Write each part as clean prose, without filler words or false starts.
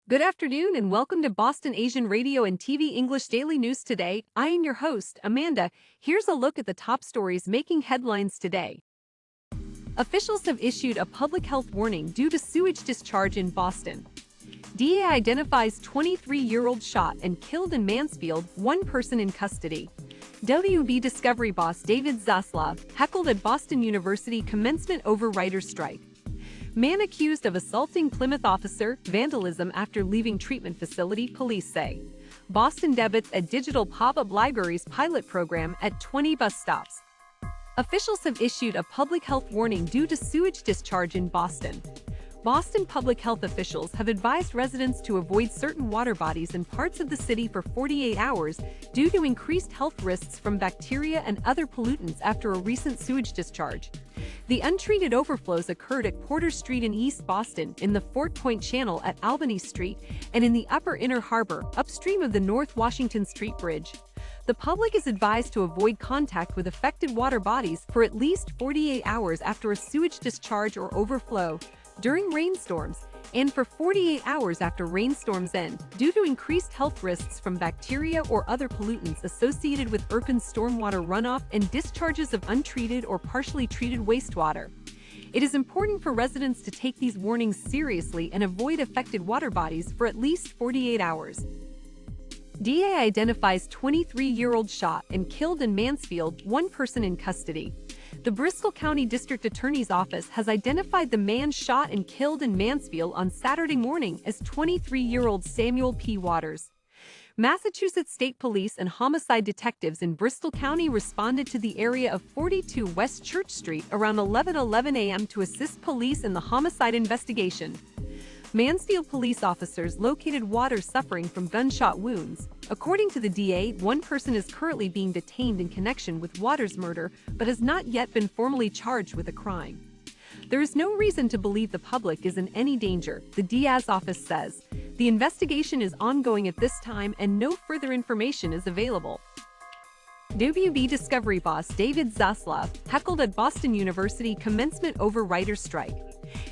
Good afternoon and welcome to Boston Asian Radio and TV English Daily News Today. I am your host, Amanda. Here's a look at the top stories making headlines today. Officials have issued a public health warning due to sewage discharge in Boston. DA identifies 23-year-old shot and killed in Mansfield, one person in custody. WB Discovery boss David Zaslav heckled at Boston University commencement over writer's strike. Man accused of assaulting Plymouth officer, vandalism after leaving treatment facility, police say. Boston debats a digital pop-up libraries pilot program at 20 bus stops. Officials have issued a public health warning due to sewage discharge in Boston. Boston public health officials have advised residents to avoid certain water bodies in parts of the city for 48 hours due to increased health risks from bacteria and other pollutants after a recent sewage discharge. The untreated overflows occurred at Porter Street in East Boston, in the Fort Point Channel at Albany Street, and in the Upper Inner Harbor, upstream of the North Washington Street Bridge. The public is advised to avoid contact with affected water bodies for at least 48 hours after a sewage discharge or overflow, during rainstorms, and for 48 hours after rainstorms end, due to increased health risks from bacteria or other pollutants associated with urban stormwater runoff and discharges of untreated or partially treated wastewater. It is important for residents to take these warnings seriously and avoid affected water bodies for at least 48 hours. DA identifies 23-year-old shot and killed in Mansfield, one person in custody. The Bristol County District Attorney's Office has identified the man shot and killed in Mansfield on Saturday morning as 23-year-old Samuel P. Waters. Massachusetts State Police and homicide detectives in Bristol County responded to the area of 42 West Church Street around 11:11 a.m. to assist police in the homicide investigation. Mansfield police officers located Waters suffering from gunshot wounds. According to the DA, one person is currently being detained in connection with Waters' murder but has not yet been formally charged with a crime. There is no reason to believe the public is in any danger, the DA's office says. The investigation is ongoing at this time and no further information is available. WB Discovery boss David Zaslav heckled at Boston University commencement over writer's strike.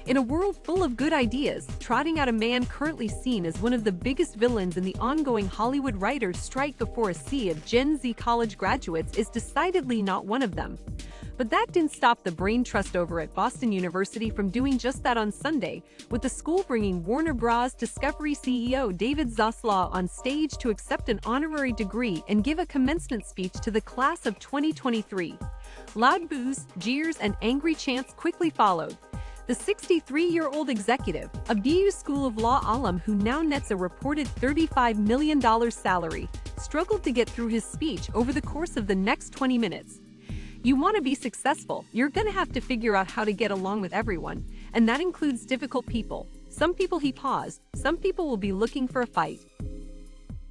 In a world full of good ideas, trotting out a man currently seen as one of the biggest villains in the ongoing Hollywood writers' strike before a sea of Gen Z college graduates is decidedly not one of them. But that didn't stop the brain trust over at Boston University from doing just that on Sunday, with the school bringing Warner Bros. Discovery CEO David Zaslav on stage to accept an honorary degree and give a commencement speech to the class of 2023. Loud boos, jeers, and angry chants quickly followed. The 63-year-old executive, a BU School of Law alum who now nets a reported $35 million salary, struggled to get through his speech over the course of the next 20 minutes. You want to be successful, you're going to have to figure out how to get along with everyone, and that includes difficult people. Some people, he paused, some people will be looking for a fight.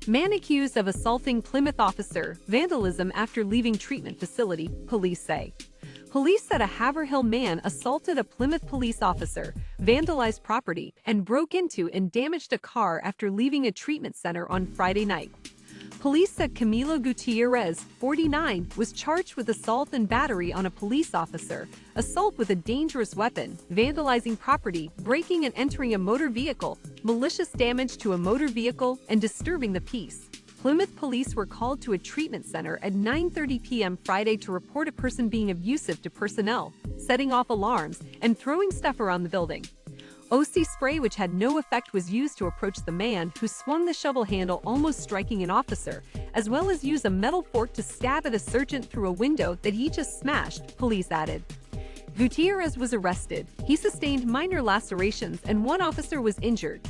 Man accused of assaulting Plymouth officer, vandalism after leaving treatment facility, police say. Police said a Haverhill man assaulted a Plymouth police officer, vandalized property, and broke into and damaged a car after leaving a treatment center on Friday night. Police said Camilo Gutierrez, 49, was charged with assault and battery on a police officer, assault with a dangerous weapon, vandalizing property, breaking and entering a motor vehicle, malicious damage to a motor vehicle, and disturbing the peace. Plymouth police were called to a treatment center at 9:30 p.m. Friday to report a person being abusive to personnel, setting off alarms, and throwing stuff around the building. OC spray, which had no effect, was used to approach the man who swung the shovel handle, almost striking an officer, as well as use a metal fork to stab at a sergeant through a window that he just smashed, police added. Gutierrez was arrested. He sustained minor lacerations and one officer was injured.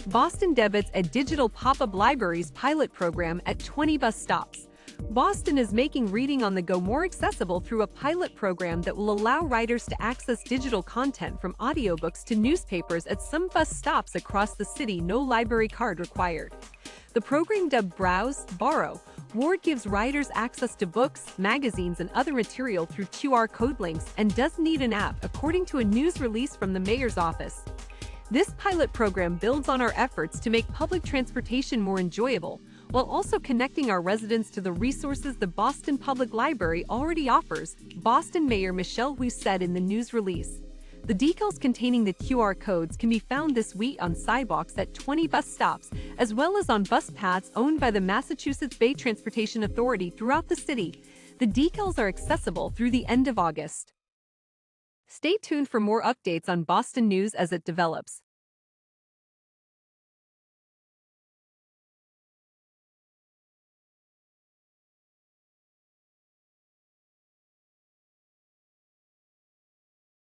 Boston debats a digital pop-up libraries pilot program at 20 bus stops. Boston is making reading on the go more accessible through a pilot program that will allow writers to access digital content from audiobooks to newspapers at some bus stops across the city, no library card required. The program, dubbed Browse, Borrow, Ward, gives writers access to books, magazines, and other material through QR code links and doesn't need an app, according to a news release from the mayor's office. This pilot program builds on our efforts to make public transportation more enjoyable, while also connecting our residents to the resources the Boston Public Library already offers, Boston Mayor Michelle Wu said in the news release. The decals containing the QR codes can be found this week on sidewalks at 20 bus stops, as well as on bus paths owned by the Massachusetts Bay Transportation Authority throughout the city. The decals are accessible through the end of August. Stay tuned for more updates on Boston news as it develops.